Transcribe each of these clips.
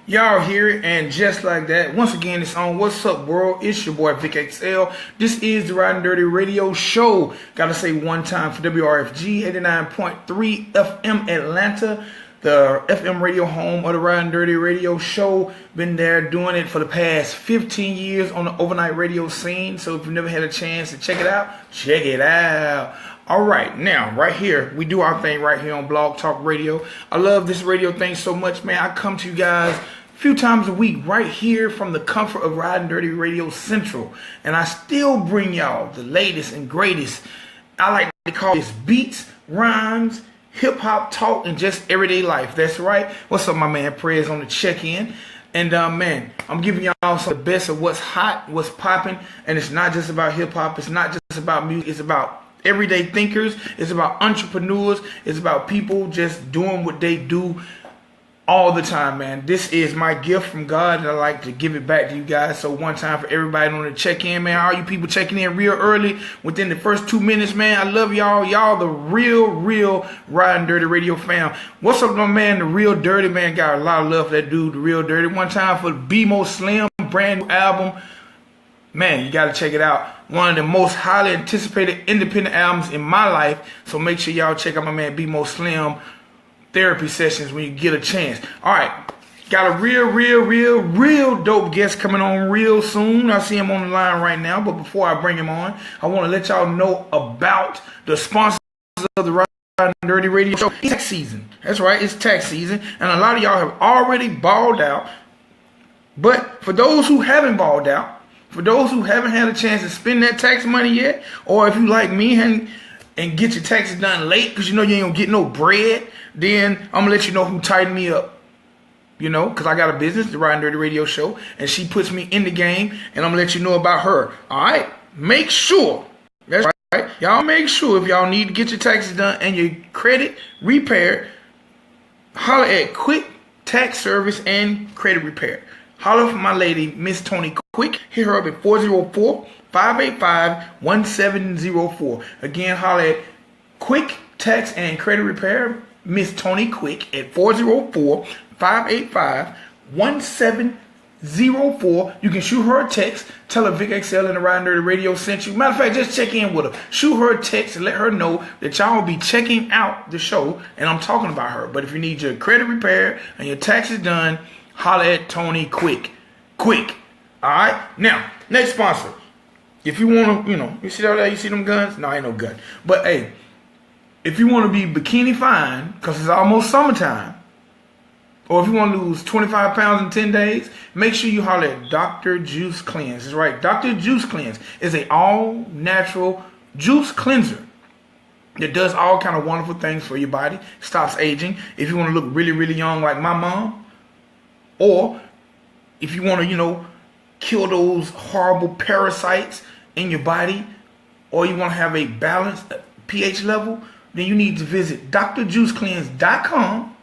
Y'all hear it, and just like that, once again, it's on What's Up World. It's your boy Vic XL. This is the Ridin Durty Radio Show. Gotta say one time for WRFG 89.3 FM Atlanta, the FM radio home of the Ridin Durty Radio Show. Been there doing it for the past 15 years on the overnight radio scene. So if you've never had a chance to check it out, check it out. All right, now, right here, we do our thing right here on Blog Talk Radio. I love this radio thing so much, man. I come to you guys a few times a week right here from the comfort of Ridin Durty Radio Central. And I still bring y'all the latest and greatest. I like to call this beats, rhymes, hip-hop talk, and just everyday life. That's right. What's up, my man? Prayers on the check-in. And, man, I'm giving y'all some of the best of what's hot, what's popping. And it's not just about hip-hop. It's not just about music. It's about everyday thinkers. It's about entrepreneurs. It's about people just doing what they do all the time, man. This is my gift from God, and I like to give it back to you guys. So one time for everybody on the check-in, man. All you people checking in real early within the first 2 minutes, man. I love y'all. Y'all the real Ridin Durty Radio fam. What's up, my man? The Real Dirty, man. Got a lot of love for that dude, the Real Dirty. One time for the BMO Slim brand new album. Man, you got to check it out. One of the most highly anticipated independent albums in my life. So make sure y'all check out my man BMO Slim therapy sessions when you get a chance. All right. Got a real dope guest coming on real soon. I see him on the line right now. But before I bring him on, I want to let y'all know about the sponsors of the Ridin Durty Radio Show. It's tax season. That's right. It's tax season. And a lot of y'all have already balled out. But for those who haven't balled out, for those who haven't had a chance to spend that tax money yet, or if you like me and get your taxes done late because you know you ain't gonna get no bread, then I'm gonna let you know who tightened me up. You know, because I got a business, the Ridin Durty Radio Show, and she puts me in the game, and I'm gonna let you know about her. All right, make sure. That's right, y'all. Make sure if y'all need to get your taxes done and your credit repaired, holler at Quick Tax Service and Credit Repair. Holler for my lady, Miss Tony Quick. Hit her up at 404-585-1704. Again, holler at Quick Tax and Credit Repair, Miss Tony Quick at 404-585-1704. You can shoot her a text. Tell her Vic XL and the Ridin Durty Radio sent you. Matter of fact, just check in with her. Shoot her a text and let her know that y'all will be checking out the show and I'm talking about her. But if you need your credit repair and your taxes done, holler at Tony Quick. Quick. Alright? Now, next sponsor. If you want to, you see that? You see them guns? No, ain't no gun. But hey, if you want to be bikini fine, because it's almost summertime, or if you want to lose 25 pounds in 10 days, make sure you holler at Dr. Juice Cleanse. That's right. Dr. Juice Cleanse is an all-natural juice cleanser that does all kind of wonderful things for your body. Stops aging. If you want to look really young like my mom, or if you want to, kill those horrible parasites in your body, or you want to have a balanced pH level, then you need to visit drjuicecleanse.com.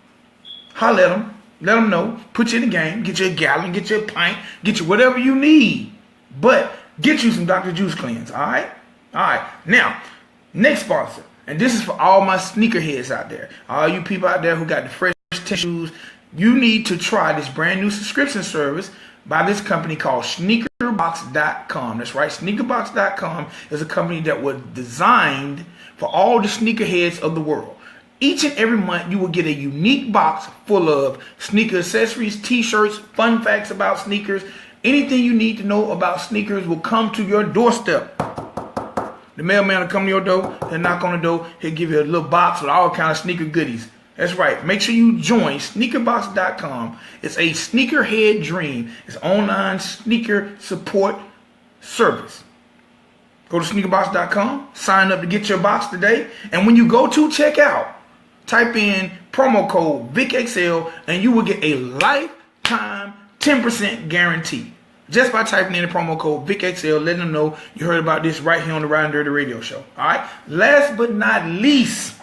Holler at them. Let them know. Put you in the game. Get you a gallon. Get you a pint. Get you whatever you need. But get you some Dr. Juice Cleanse. All right? All right. Now, next sponsor. And this is for all my sneakerheads out there. All you people out there who got the fresh shoes. You need to try this brand new subscription service by this company called sneakerbox.com. That's right, sneakerbox.com is a company that was designed for all the sneakerheads of the world. Each and every month you will get a unique box full of sneaker accessories, t-shirts, fun facts about sneakers. Anything you need to know about sneakers will come to your doorstep. The mailman will come to your door, he'll knock on the door, he'll give you a little box with all kinds of sneaker goodies. That's right. Make sure you join sneakerbox.com. It's a sneakerhead dream. It's online sneaker support service. Go to sneakerbox.com, sign up to get your box today, and when you go to checkout, type in promo code VicXL, and you will get a lifetime 10% guarantee. Just by typing in the promo code VicXL, letting them know you heard about this right here on the Ridin Durty Radio Show. All right. Last but not least,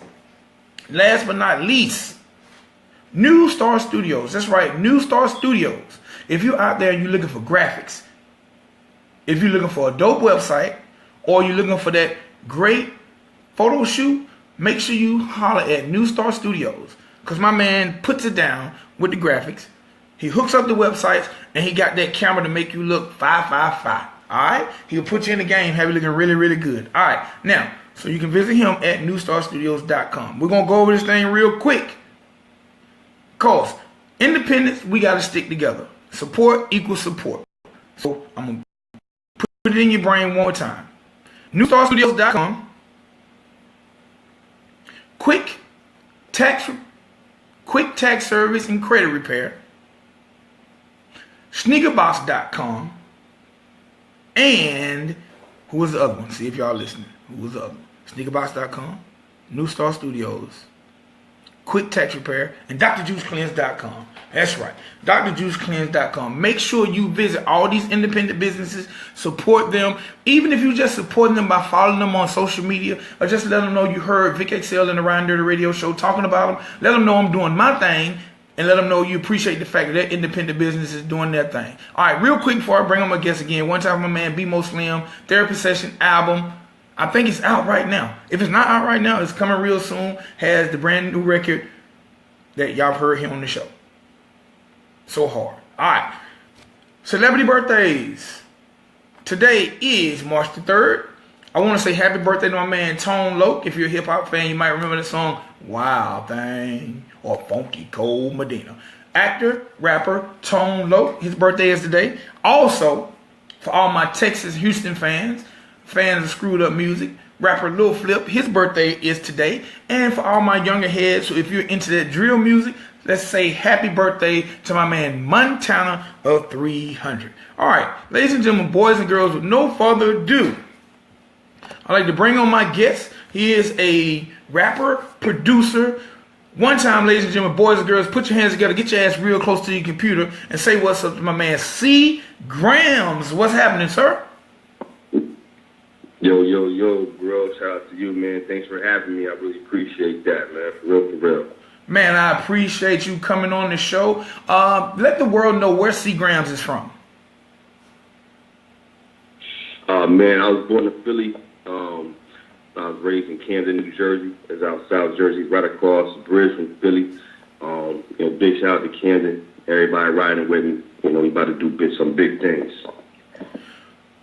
New Star Studios. That's right, New Star Studios. If you're out there and you're looking for graphics, if you're looking for a dope website, or you're looking for that great photo shoot, make sure you holler at New Star Studios, because my man puts it down with the graphics. He hooks up the websites, and he got that camera to make you look 555. All right? He'll put you in the game, have you looking really, really good. All right. Now, so you can visit him at newstarstudios.com. We're going to go over this thing real quick, because independence, we got to stick together. Support equals support. So I'm going to put it in your brain one more time. newstarstudios.com. Quick tax service and credit repair. Sneakerbox.com. And who was the other one? See if y'all listening. Who was the other one? Sneakerbox.com, New Star Studios, Quick Tax Repair, and drjuicecleanse.com. That's right, drjuicecleanse.com. Make sure you visit all these independent businesses, support them, even if you just supporting them by following them on social media, or just let them know you heard VicXL and the Ridin Durty Radio Show talking about them. Let them know I'm doing my thing, and let them know you appreciate the fact that their independent business is doing their thing. All right, real quick before I bring on my guest again, one time my man B-Mo Slim, Therapy Session album, I think it's out right now. If it's not out right now, it's coming real soon. Has the brand new record that y'all heard here on the show. So hard. All right. Celebrity birthdays. Today is March the 3rd. I want to say happy birthday to my man Tone Loc. If you're a hip-hop fan, you might remember the song Wild Thing or Funky Cold Medina. Actor, rapper Tone Loc. His birthday is today. Also, for all my Texas Houston fans of screwed up music, rapper Lil Flip, his birthday is today. And for all my younger heads, so if you're into that drill music, let's say happy birthday to my man Montana of 300. All right, ladies and gentlemen, boys and girls, with no further ado, I'd like to bring on my guest. He is a rapper, producer. One time, ladies and gentlemen, boys and girls, put your hands together, get your ass real close to your computer, and say what's up to my man C. Gramz. What's happening, sir? Yo, bro. Shout out to you, man. Thanks for having me. I really appreciate that, man. For real. Man, I appreciate you coming on the show. Let the world know where C. Gramz is from. Man, I was born in Philly. I was raised in Camden, New Jersey. It's out South Jersey, right across the bridge from Philly. Big shout out to Camden. Everybody riding with me. We about to do some big things.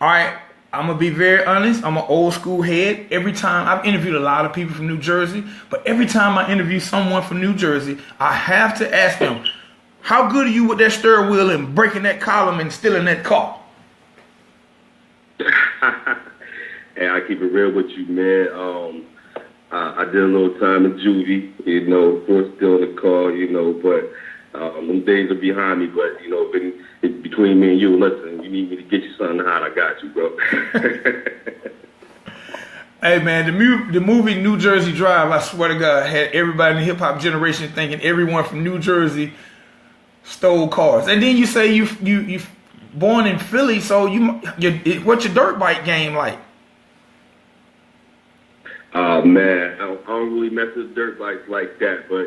All right. I'm going to be very honest. I'm an old school head. Every time, I've interviewed a lot of people from New Jersey, but every time I interview someone from New Jersey, I have to ask them, how good are you with that steering wheel and breaking that column and stealing that car? Hey, I keep it real with you, man. I did a little time in juvie, of course, stealing the car, but them days are behind me, but, it's between me and you. Listen, you need me to get you something hot, I got you, bro. Hey, man, the movie New Jersey Drive, I swear to God, had everybody in the hip-hop generation thinking everyone from New Jersey stole cars. And then you say you born in Philly, so what's your dirt bike game like? Man, I don't really mess with dirt bikes like that, but,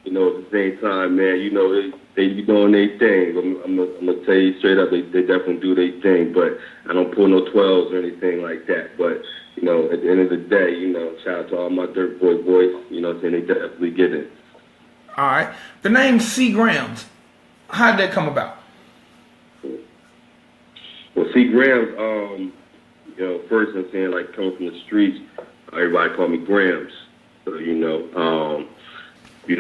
at the same time, man, they be doing their thing. I'm gonna tell you straight up, they definitely do their thing. But I don't pull no 12s or anything like that. But at the end of the day, shout out to all my dirt boys. They definitely get it. All right, the name C. Gramz, how did that come about? Well, C. Gramz, first I'm saying, like, coming from the streets, everybody call me Gramz. So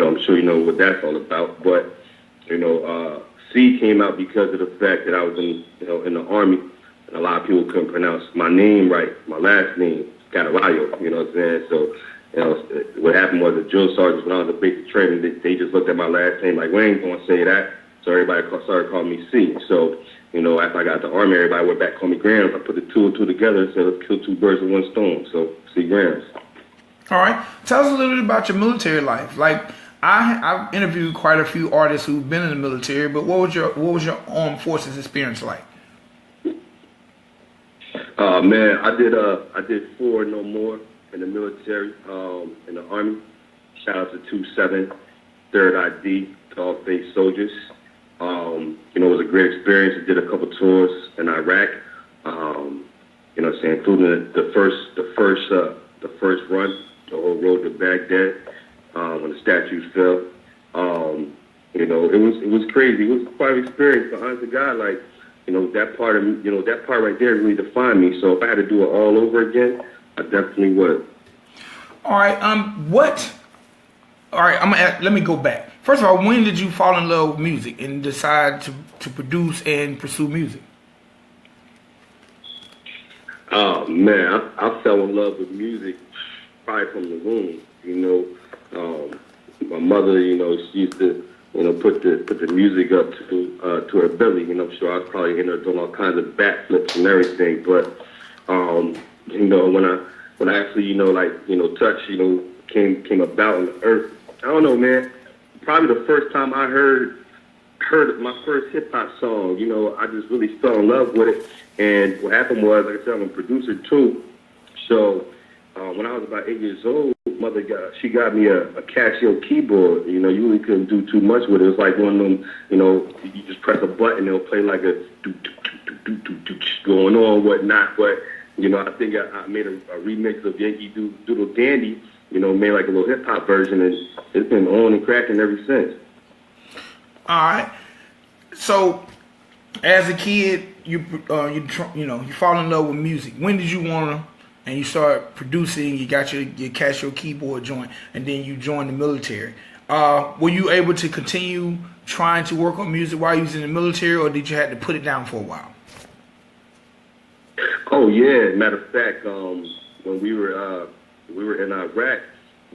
I'm sure you know what that's all about. But, C came out because of the fact that I was in the Army, and a lot of people couldn't pronounce my name right, my last name, Catarayo, you know what I'm saying? So, what happened was the drill sergeants, when I was a basic training, they just looked at my last name like, we ain't going to say that. So everybody started calling me C. So, after I got to the Army, everybody went back, called me Gramz. I put the two and two together and said, let's kill two birds with one stone. So, C. Gramz. All right. Tell us a little bit about your military life. Like I've interviewed quite a few artists who've been in the military, but what was your armed forces experience like? Man, I did 4 no more in the military, in the Army. Shout out to 27, 3rd ID, all face soldiers. It was a great experience. I did a couple tours in Iraq. You know what I'm saying, including the first run, the whole road to Baghdad, when the statues fell. It was crazy. It was quite an experience, but honest to God, like, that part right there really defined me. So if I had to do it all over again, I definitely would. All right. Let me go back. First of all, when did you fall in love with music and decide to produce and pursue music? Oh man, I fell in love with music probably from the womb. My mother, she used to, put the music up to her belly. So I was probably in there doing all kinds of backflips and everything. But when I actually, touch, came about on the earth. I don't know, man. Probably the first time I heard my first hip hop song, I just really fell in love with it. And what happened was, like I said, I'm a producer too. So when I was about 8 years old, mother got me a Casio keyboard. You really couldn't do too much with it. It was like one of them, you just press a button, it'll play like a going on, whatnot. But I think I made a remix of Yankee Doodle Dandy. Made like a little hip hop version, and it's been on and cracking ever since. All right. So, as a kid, you fall in love with music. When did you wanna? And you start producing. You got your Casio keyboard joint, and then you joined the military. Were you able to continue trying to work on music while you was in the military, or did you have to put it down for a while? Oh yeah. Matter of fact, when we were in Iraq,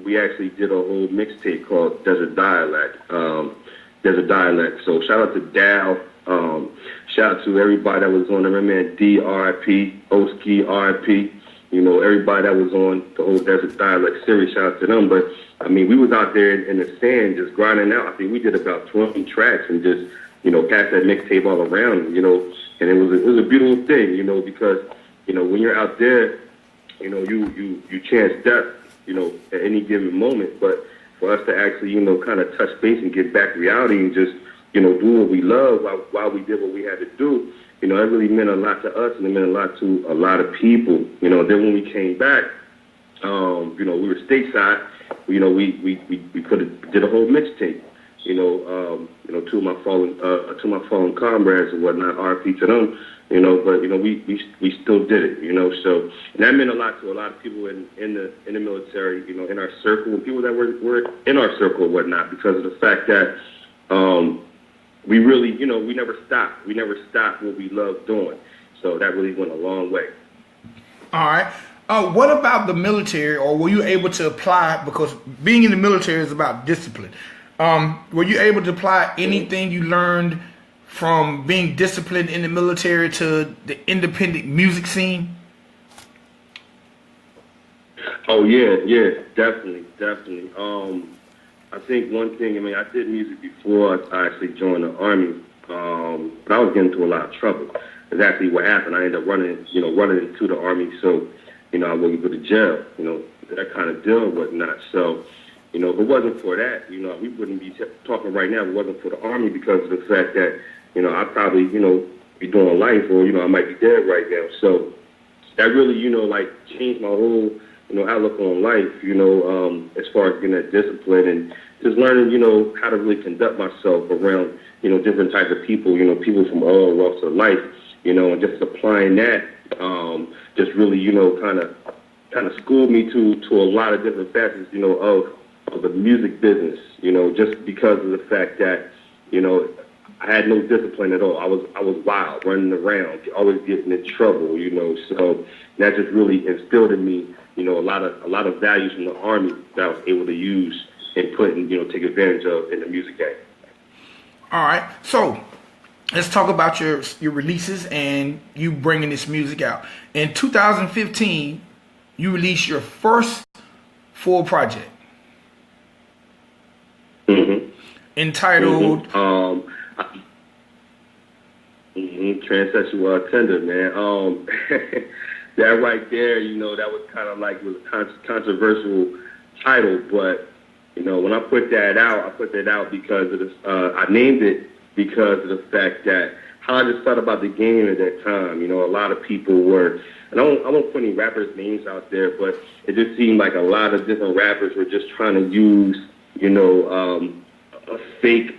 we actually did a whole mixtape called Desert Dialect. So shout out to Dow. Shout out to everybody that was on there. My man D, R.I.P. Oski, R.I.P. Everybody that was on the whole Desert Dialect series. Shout out to them. But I mean, we was out there in the sand just grinding out. I think we did about 20 tracks and just passed that mixtape all around. And it was a beautiful thing. Because when you're out there, you chance death, at any given moment. But for us to actually, kind of touch base and get back reality and just, do what we love while we did what we had to do, it really meant a lot to us, and it meant a lot to a lot of people. Then when we came back, we were stateside. We did a whole mixtape. To my fallen comrades and whatnot, RP to them. But we still did it. So and that meant a lot to a lot of people in the military. In our circle, and people that were in our circle and whatnot, because of the fact that we really, we never stopped. We never stopped what we loved doing. So that really went a long way. All right. What about the military, or were you able to apply, because being in the military is about discipline. Were you able to apply anything you learned from being disciplined in the military to the independent music scene? Oh yeah, definitely. I think one thing, I did music before I actually joined the Army, but I was getting into a lot of trouble. That's actually what happened. I ended up running into the Army, so, I wouldn't go to jail, that kind of deal and whatnot. So, if it wasn't for that, we wouldn't be talking right now if it wasn't for the Army, because of the fact that, I'd probably, be doing life, or, I might be dead right now. So that really, changed my whole, outlook on life, as far as getting that discipline and just learning, how to really conduct myself around, different types of people, people from all walks of life, and just applying that, just really, kind of schooled me to a lot of different facets, of the music business, just because of the fact that, I had no discipline at all. I was wild, running around, always getting in trouble, so that just really instilled in me, a lot of values from the Army that I was able to use and put and, take advantage of in the music game. All right. So let's talk about your releases and you bringing this music out. In 2015, you released your first full project Mm-hmm. entitled. Transsexual tender, man. That right there, that was kind of like was a controversial title, but when I put that out because of I named it because of the fact that how I just thought about the game at that time. A lot of people were, and I won't put any rappers' names out there, but it just seemed like a lot of different rappers were just trying to use, a fake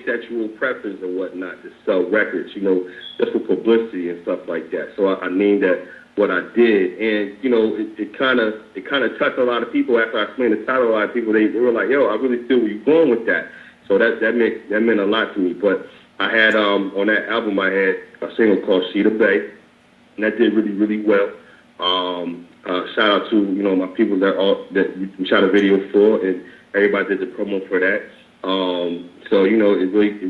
sexual preference and whatnot to sell records, just for publicity and stuff like that. So I named that what I did, and it kind of touched a lot of people after I explained the title. A lot of people they were like, "Yo, I really feel where you're going with that." So that meant a lot to me. But I had on that album I had a single called "Sheeta Bay," and that did really, really well. Shout out to my people that we shot a video for, and everybody did the promo for that. So it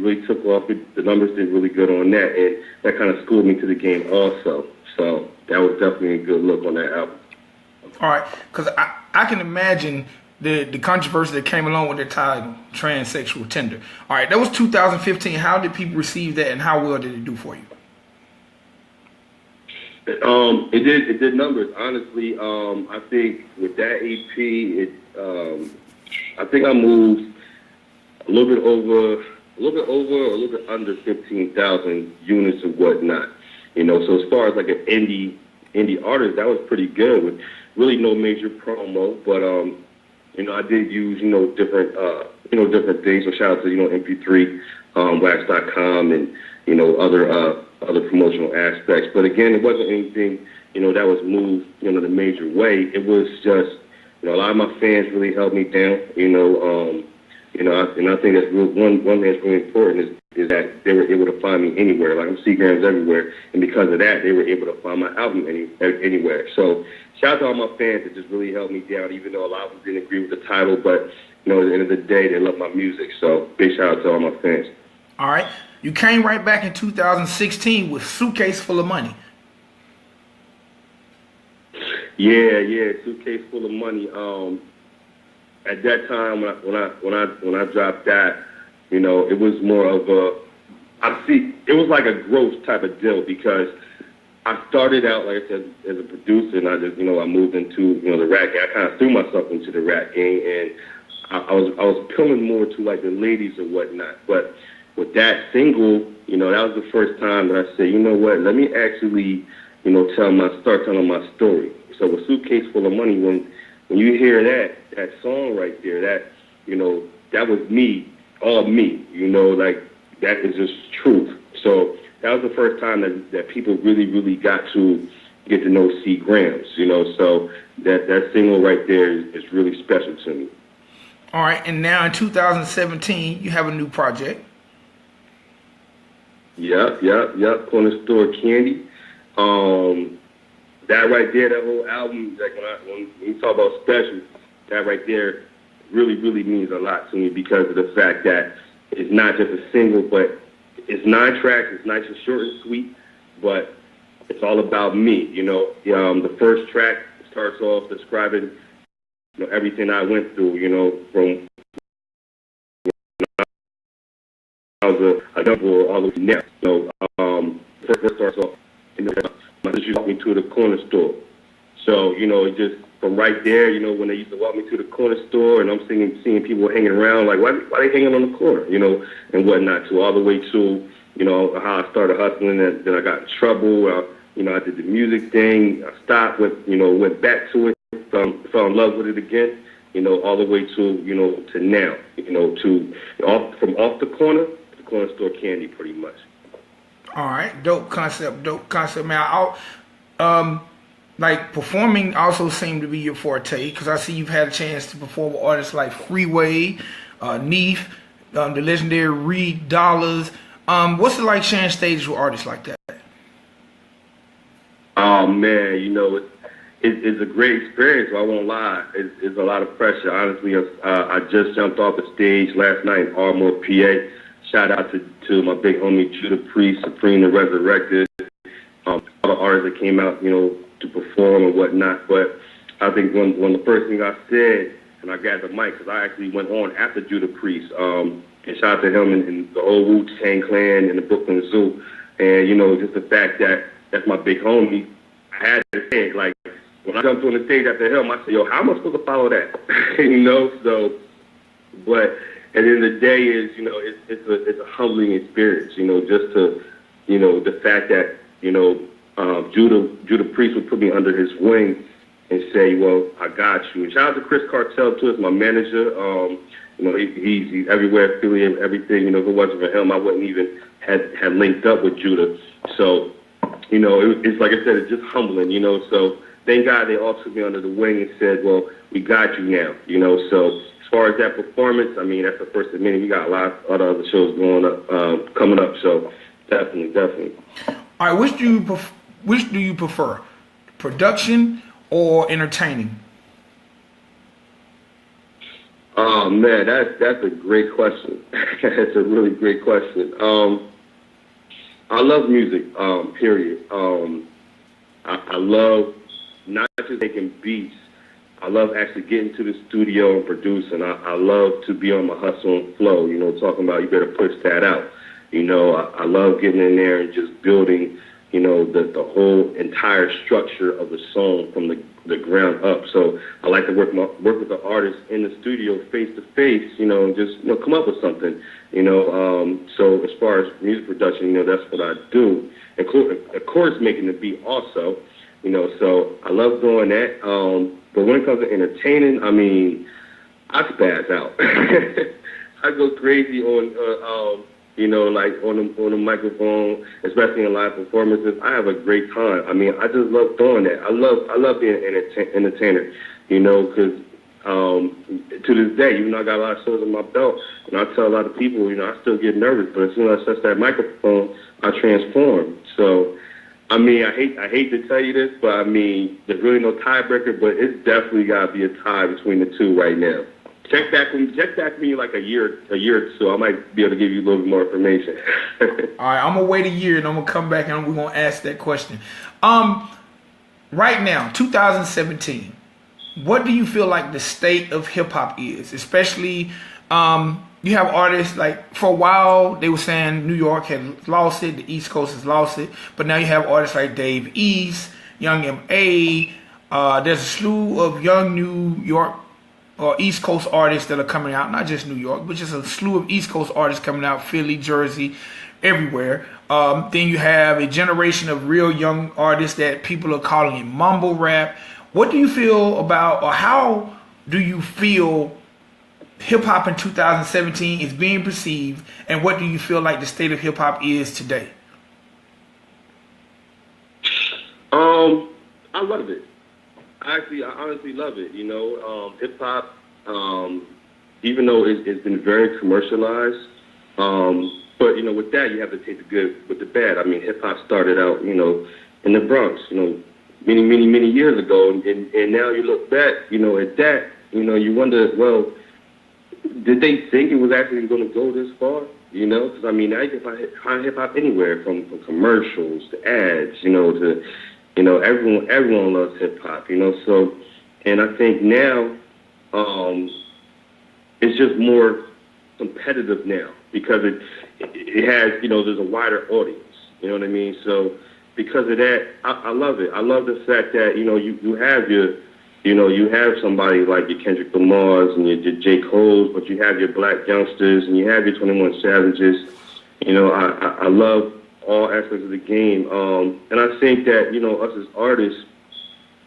really took off. The numbers did really good on that, and that kind of schooled me to the game also. So that was definitely a good look on that album. All right, because I can imagine the controversy that came along with the title, Transsexual Tender. All right, that was 2015. How did people receive that, and how well did it do for you? It did numbers. Honestly, I think with that EP, I think I moved a little bit over, a little bit under 15,000 units and whatnot. So as far as like an indie artist, that was pretty good with really no major promo. But I did use different different things. So shout out to MP3, wax.com, and other promotional aspects. But again, it wasn't anything that was moved the major way. It was just a lot of my fans really held me down. And I think that's one thing that's really important is that they were able to find me anywhere. Like I'm Gramz everywhere, and because of that, they were able to find my album anywhere. So shout out to all my fans that just really held me down, even though a lot of them didn't agree with the title. But at the end of the day, they love my music. So big shout out to all my fans. All right, you came right back in 2016 with Suitcase Full of Money. Yeah, Suitcase Full of Money. At that time, when I dropped that, it was more of it was like a growth type of deal because I started out, like I said, as a producer, and I just, I moved into, the rap game. I kind of threw myself into the rap game, and I was appealing more to like the ladies or whatnot. But with that single, that was the first time that I said, you know what, let me actually, start telling my story. So with Suitcase Full of Money, when you hear that song right there, that was me, all me, like that is just truth. So that was the first time that people really, really got to get to know C. Gramz, so that single right there is really special to me. All right, and now in 2017, you have a new project. Yep, Corner Store Candy. That right there, that whole album, like when you talk about special, that right there really, really means a lot to me because of the fact that it's not just a single, but it's 9 tracks. It's nice and short and sweet, but it's all about me. The first track starts off describing everything I went through. From I was a double all the way now. First starts off. My sister walked me to the corner store. So, just from right there, when they used to walk me to the corner store and I'm seeing people hanging around, like, why they hanging on the corner, and whatnot, to all the way to, how I started hustling, and then I got in trouble. I did the music thing. I stopped, went back to it, fell in love with it again, all the way to, to now, from off the corner to the corner store Candy, pretty much. All right, dope concept, man. Like performing also seemed to be your forte because I see you've had a chance to perform with artists like Freeway, Neef, the legendary Reed Dollars. What's it like sharing stages with artists like that? Oh man, it's a great experience. I won't lie. It's a lot of pressure. Honestly, I just jumped off the stage last night in Ardmore, PA. Shout out to my big homie Judah Priest, Supreme the Resurrected, all the artists that came out, to perform and whatnot. But I think one of the first things I said, and I grabbed the mic, because I actually went on after Judah Priest, and shout out to him and the whole Wu-Tang Clan and the Brooklyn Zoo. And, you know, just the fact that that's my big homie, I had to say, like, when I jumped on the stage after him, I said, yo, how am I supposed to follow that? You know, so, but at the end of the day is, you know, it's a humbling experience, you know, just to, you know, the fact that, you know, Judah Priest would put me under his wing and say, well, I got you. And shout out to Chris Cartel, too, as my manager. You know, he's everywhere, affiliated with everything. You know, if it wasn't for him, I wouldn't even had linked up with Judah. So, you know, it's like I said, it's just humbling, you know. So thank God they all took me under the wing and said, well, we got you now, you know. So as far as that performance, I mean, that's the first of many. We got a lot of other shows going up, coming up. So definitely. All right, which do you prefer, production or entertaining? Oh man, that's a great question. That's a really great question. I love music. Period. I love not just making beats. I love actually getting to the studio and producing. I love to be on my hustle and flow. You know, talking about you better push that out. You know, I love getting in there and just building, you know, the whole entire structure of the song from the ground up. So I like to work with the artists in the studio face to face, you know, and just, you know, come up with something, you know. So as far as music production, you know, that's what I do. And of course, making the beat also, you know. So I love doing that. But when it comes to entertaining, I mean, I spaz out. I go crazy on. You know, like on the microphone, especially in live performances. I have a great time. I mean, I just love doing that. I love being an entertainer, you know, because to this day, even though I got a lot of shows on my belt, and I tell a lot of people, you know, I still get nervous, but as soon as I touch that microphone, I transform. So, I mean, I hate to tell you this, but I mean, there's really no tiebreaker, but it's definitely got to be a tie between the two right now. Check back with me like a year or two. I might be able to give you a little bit more information. All right, I'm gonna wait a year and I'm gonna come back and we're gonna ask that question. Right now, 2017, what do you feel like the state of hip hop is? Especially, you have artists like for a while they were saying New York had lost it, the East Coast has lost it, but now you have artists like Dave East, Young M.A. There's a slew of young New York or East Coast artists that are coming out, not just New York, but just a slew of East Coast artists coming out, Philly, Jersey, everywhere. Then you have a generation of real young artists that people are calling it mumble rap. What do you feel about, or how do you feel hip-hop in 2017 is being perceived, and what do you feel like the state of hip-hop is today? I love it. I honestly love it. You know, hip hop, even though it's been very commercialized, but you know, with that you have to take the good with the bad. I mean, hip hop started out, you know, in the Bronx, you know, many years ago, and now you look back, you know, at that, you know, you wonder, well, did they think it was actually going to go this far? You know, because I mean, now you can find hip hop anywhere, from commercials to ads, you know, to, you know, everyone loves hip hop, you know. So, and I think now it's just more competitive now because it has, you know, there's a wider audience. You know what I mean? So because of that, I love it. I love the fact that, you know, you have your, you know, you have somebody like your Kendrick Lamars and your J. Cole's, but you have your Black Youngsters and you have your 21 Savages. You know, I love all aspects of the game. And I think that, you know, us as artists,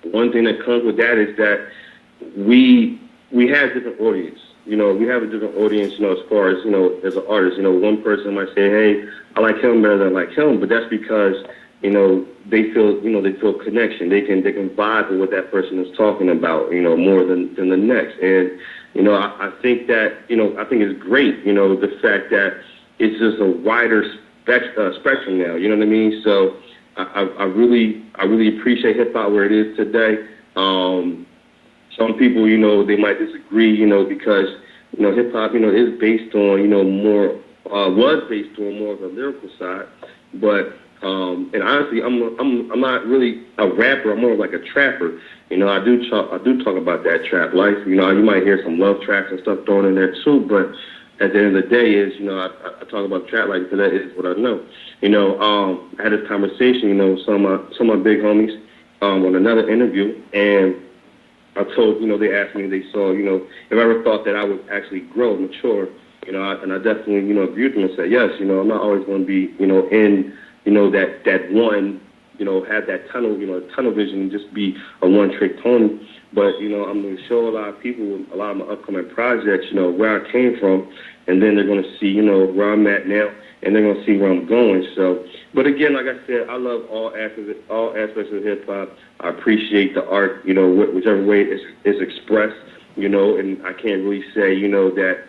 one thing that comes with that is that we have different audience. You know, we have a different audience, you know, as far as, you know, as an artist. You know, one person might say, hey, I like him better than I like him, but that's because, you know, they feel connection. They can vibe with what that person is talking about, you know, more than the next. And, you know, I think that, you know, I think it's great, you know, the fact that it's just a wider spectrum now, you know what I mean? So I really appreciate hip hop where it is today. Some people, you know, they might disagree, you know, because, you know, hip hop, you know, is based on, you know, was based on more of a lyrical side, but And honestly, I'm not really a rapper. I'm more like a trapper. You know, I do talk about that trap life. You know, you might hear some love tracks and stuff thrown in there too, but at the end of the day, I talk about trap life because that is what I know. You know, I had this conversation, you know, some of my big homies on another interview, and I told, you know, they asked me, they saw, you know, if I ever thought that I would actually grow, mature, you know, and I definitely, you know, agreed with them and said, yes, you know, I'm not always going to be, you know, in, you know, that one, you know, have that tunnel, you know, tunnel vision and just be a one-trick pony. But, you know, I'm going to show a lot of people a lot of my upcoming projects, you know, where I came from, and then they're going to see, you know, where I'm at now, and they're going to see where I'm going. So, but again, like I said, I love all aspects of hip-hop. I appreciate the art, you know, whichever way it's expressed, you know, and I can't really say, you know, that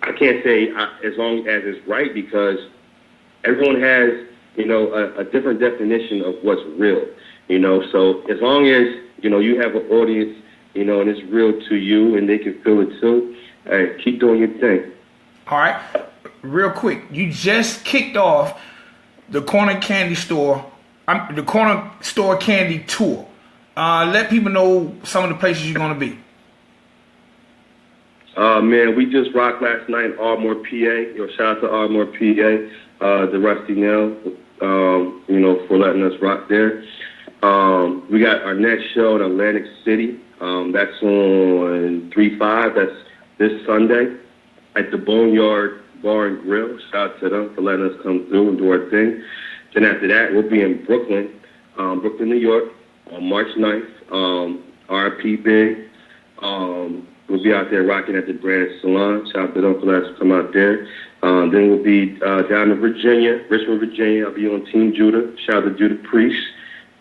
I can't say as long as it's right, because everyone has, you know, a different definition of what's real, you know. So as long as, you know, you have an audience, you know, and it's real to you and they can feel it too, keep doing your thing. All right. Real quick, you just kicked off the Corner Store Candy Tour. Let people know some of the places you're going to be. Man, we just rocked last night in Ardmore, PA. Yo, shout out to Ardmore, PA, the Rusty Nail, you know, for letting us rock there. We got our next show in Atlantic City. That's on 3/5. That's this Sunday at the Boneyard Bar and Grill. Shout out to them for letting us come through and do our thing. Then after that, we'll be in Brooklyn, New York, on March 9th. RP Big. We'll be out there rocking at the Brand Salon. Shout out to them for letting us come out there. Then we'll be down in Virginia, Richmond, Virginia. I'll be on Team Judah. Shout out to Judah Priest.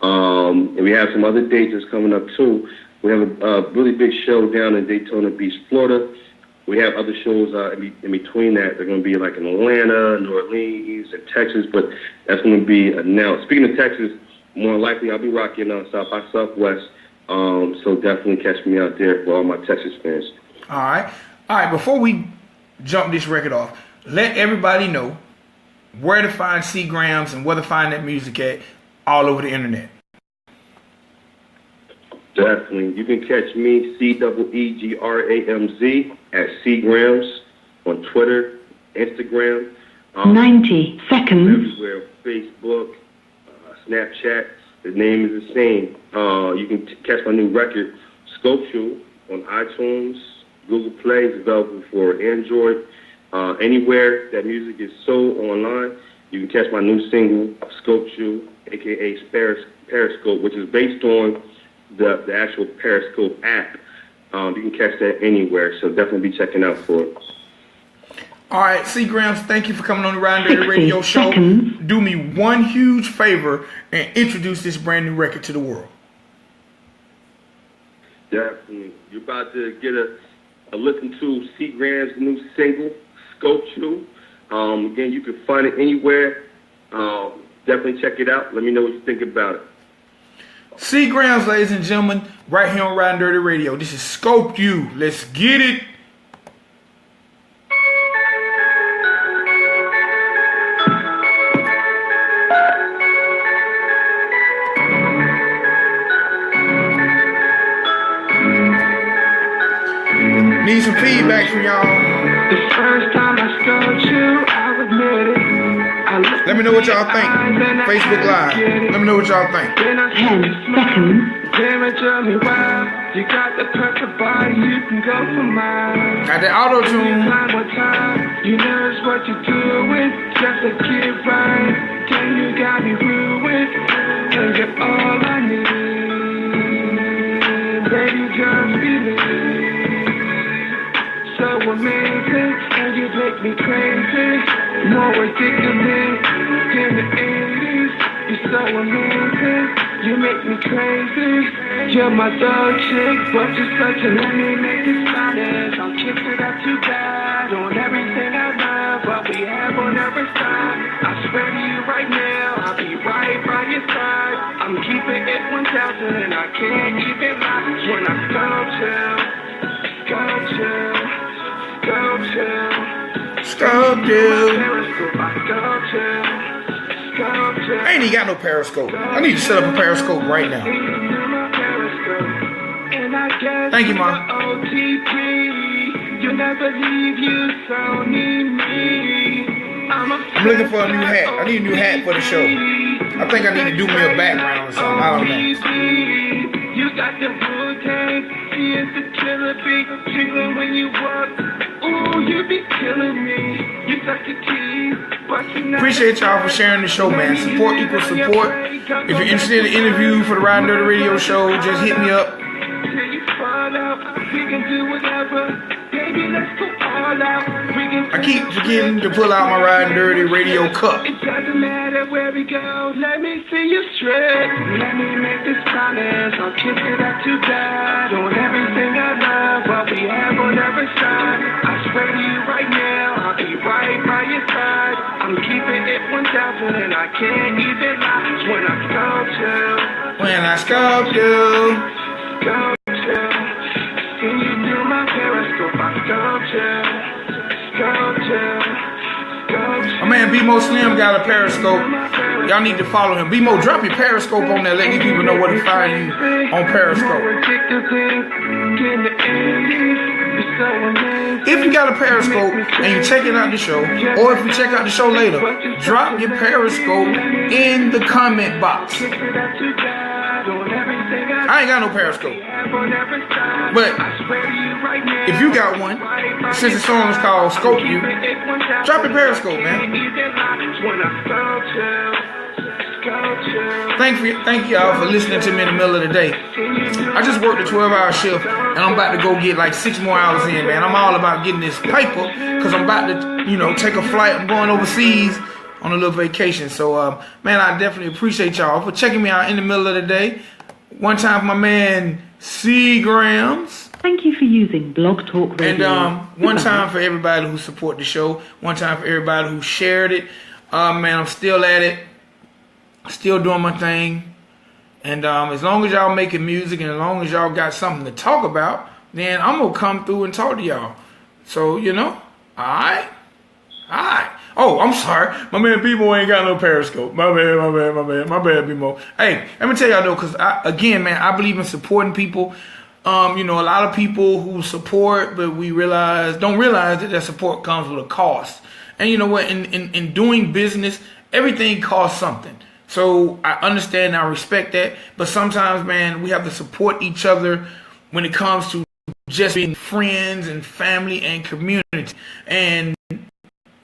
And we have some other dates that's coming up too. We have a really big show down in Daytona Beach, Florida. We have other shows in between that. They're going to be like in Atlanta, New Orleans, and Texas, but that's going to be announced. Speaking of Texas, more likely I'll be rocking South by Southwest, so definitely catch me out there for all my Texas fans. All right. Before we jump this record off, let everybody know where to find C Gramz and where to find that music at all over the internet. Definitely. You can catch me, CEEGRAMZ, at C Gramz on Twitter, Instagram. 90 seconds. Everywhere, Facebook, Snapchat. The name is the same. You can catch my new record, Sculpture, on iTunes, Google Play. It's available for Android. Anywhere that music is sold online, you can catch my new single, Sculpture, a.k.a. Periscope, which is based on the actual Periscope app. You can catch that anywhere, so definitely be checking out for it. All right, C Gramz, thank you for coming on the Ridin Durty Radio Show. Do me one huge favor and introduce this brand new record to the world. Definitely. You're about to get a listen to C Gramz's new single, Sculpture. Again, you can find it anywhere. Definitely check it out. Let me know what you think about it. C Gramz, ladies and gentlemen, right here on Ridin Durty Radio. This is Scope You. Let's get it. Need some feedback from y'all. The first time I scoped you, I'll admit it. Let me know what y'all think. Facebook Live. Let me know what y'all think. 10 seconds. Tell me why you got the perfect body, you can go for mine. Got that auto tune. One more time, you know it's what you're doing. Just to get right, then you got me ruined. And you're all I need. Baby, just believe. So amazing, and you make me crazy. More addictive than the 80s. You're so amazing, you make me crazy. You're my dog chick, but you're such a let me make it honest. I'll kiss it up too bad on everything I love, what we have on every side. I swear to you right now, I'll be right by your side. I'm keeping it 1,000 and I can't keep it locked when I Sculpture. Scope You. Sculpture. I ain't even got no Periscope. I need to set up a Periscope right now. Thank you, Mom. I'm looking for a new hat. I need a new hat for the show. I think I need to do me a background or something. I don't know. You got the Wu-Tang, it's the killer beat, jiggling when you walk. Ooh, you be killing me. You got the keys, but you not. Appreciate y'all for sharing the show, man. Support equals support. If you're interested in an interview for the Ridin Durty radio show, just hit me up. Till you fall out, we can do whatever. Baby, let's go all out. I keep forgetting to pull out my Ridin Durty radio cup. It doesn't matter where we go. Let me see you straight. Let me make this promise. I'll kiss it up to God. On everything I love, what we have on every side. I swear to you right now, I'll be right by your side. I'm keeping it 1,000 and I can't even lie. When I sculpt you. When I sculpt you. Sculpt you. See you through my periscope. I sculpt you. Sculpt you. My man B-Mo Slim got a Periscope. Y'all need to follow him. B-Mo, drop your Periscope on there. Let these people know where to find you on Periscope. If you got a Periscope and you're checking out the show, or if you check out the show later, drop your Periscope in the comment box. I ain't got no Periscope. But if you got one, since the song is called Scope You, drop your Periscope, man. Thank y'all for listening to me in the middle of the day. I just worked a 12-hour shift, and I'm about to go get like 6 more hours in, man. I'm all about getting this paper, because I'm about to, take a flight. I'm going overseas on a little vacation. So, man, I definitely appreciate y'all for checking me out in the middle of the day. One time for my man C. Gramz. Thank you for using Blog Talk Radio. And one time for everybody who support the show. One time for everybody who shared it. Man, I'm still at it. Still doing my thing. And as long as y'all making music and as long as y'all got something to talk about, then I'm going to come through and talk to y'all. So, alright? Alright. Oh, I'm sorry. My man B-Mo ain't got no Periscope. My bad, B-Mo. Hey, let me tell y'all though, because again, man, I believe in supporting people. A lot of people who support, but don't realize that support comes with a cost. And you know what? In doing business, everything costs something. So I understand and I respect that. But sometimes, man, we have to support each other when it comes to just being friends and family and community. And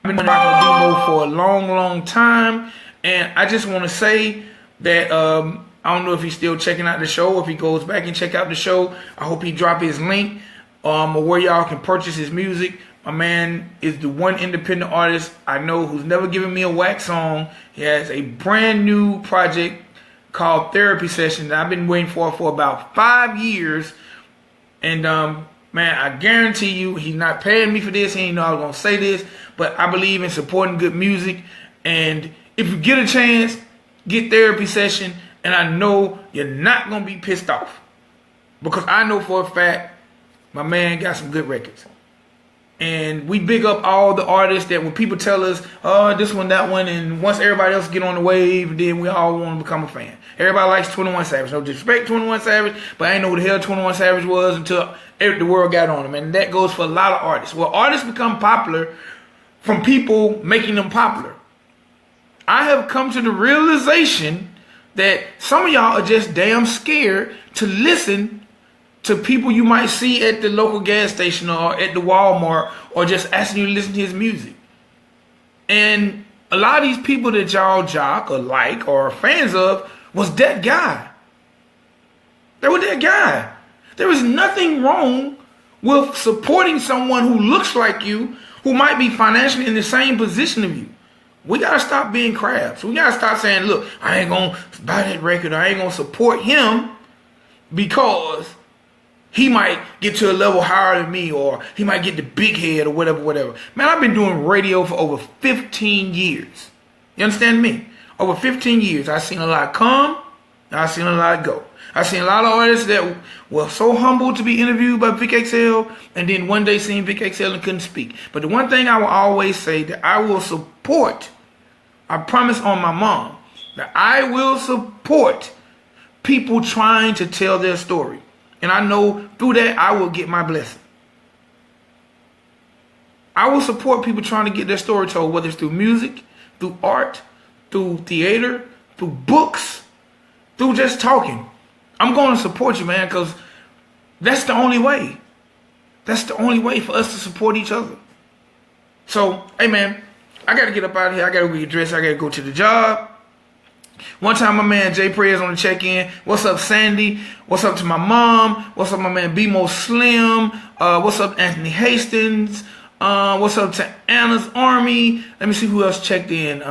I've been rocking with B-Mo for a long time, and I just want to say that I don't know if he's still checking out the show. If he goes back and check out the show, I hope he drop his link or where y'all can purchase his music. My man is the one independent artist I know who's never given me a whack song. He has a brand new project called Therapy Session that I've been waiting for about 5 years, and man, I guarantee you, he's not paying me for this. He ain't know I was going to say this, but I believe in supporting good music. And if you get a chance, get Therapy Session, and I know you're not going to be pissed off. Because I know for a fact, my man got some good records. And we big up all the artists that when people tell us, oh, this one, that one, and once everybody else get on the wave, then we all want to become a fan. Everybody likes 21 Savage. No disrespect 21 Savage, but I ain't know who the hell 21 Savage was until the world got on him. And that goes for a lot of artists. Well, artists become popular from people making them popular. I have come to the realization that some of y'all are just damn scared to listen to people you might see at the local gas station or at the Walmart or just asking you to listen to his music. And a lot of these people that y'all jock or like or are fans of was that guy. They were that guy. There is nothing wrong with supporting someone who looks like you, who might be financially in the same position of you. We got to stop being crabs. We got to stop saying, look, I ain't going to buy that record. I ain't going to support him because he might get to a level higher than me, or he might get the big head or whatever. Man, I've been doing radio for over 15 years. You understand me? Over 15 years. I've seen a lot come, and I've seen a lot go. I've seen a lot of artists that were so humble to be interviewed by Vic XL, and then one day seen Vic XL and couldn't speak. But the one thing I will always say that I will support, I promise on my mom, Now, I will support people trying to tell their story. And I know through that, I will get my blessing. I will support people trying to get their story told, whether it's through music, through art, through theater, through books, through just talking. I'm going to support you, man, because that's the only way. That's the only way for us to support each other. So, hey, man, I got to get up out of here. I got to get dressed. I got to go to the job. One time, my man Jay Prayers on the check-in. What's up, Sandy? What's up to my mom? What's up, my man BMO Slim? What's up, Anthony Hastings? What's up to Anna's Army? Let me see who else checked in. If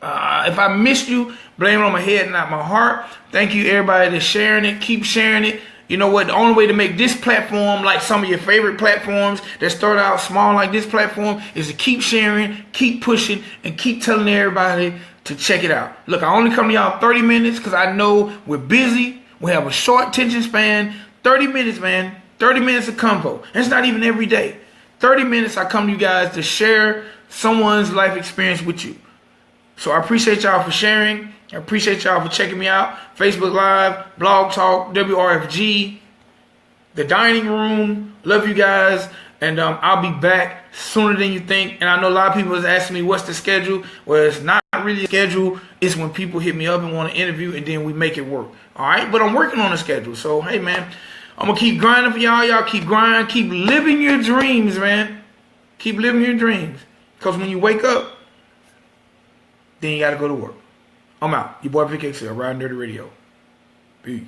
I missed you, blame it on my head, not my heart. Thank you, everybody, that's sharing it. Keep sharing it. You know what? The only way to make this platform like some of your favorite platforms that start out small like this platform is to keep sharing, keep pushing, and keep telling everybody to check it out. Look, I only come to y'all 30 minutes because I know we're busy. We have a short attention span. 30 minutes, man. 30 minutes of convo. And it's not even every day. 30 minutes I come to you guys to share someone's life experience with you. So I appreciate y'all for sharing. I appreciate y'all for checking me out. Facebook Live, Blog Talk, WRFG, The Dining Room. Love you guys. And I'll be back sooner than you think. And I know a lot of people is asking me what's the schedule. Well, it's not really a schedule. It's when people hit me up and want to interview, and then we make it work. All right? But I'm working on a schedule. So, hey, man, I'm going to keep grinding for y'all. Y'all keep grinding. Keep living your dreams, man. Keep living your dreams. Because when you wake up, then you got to go to work. I'm out. Your boy Vic XL, Ridin Durty Radio. Peace.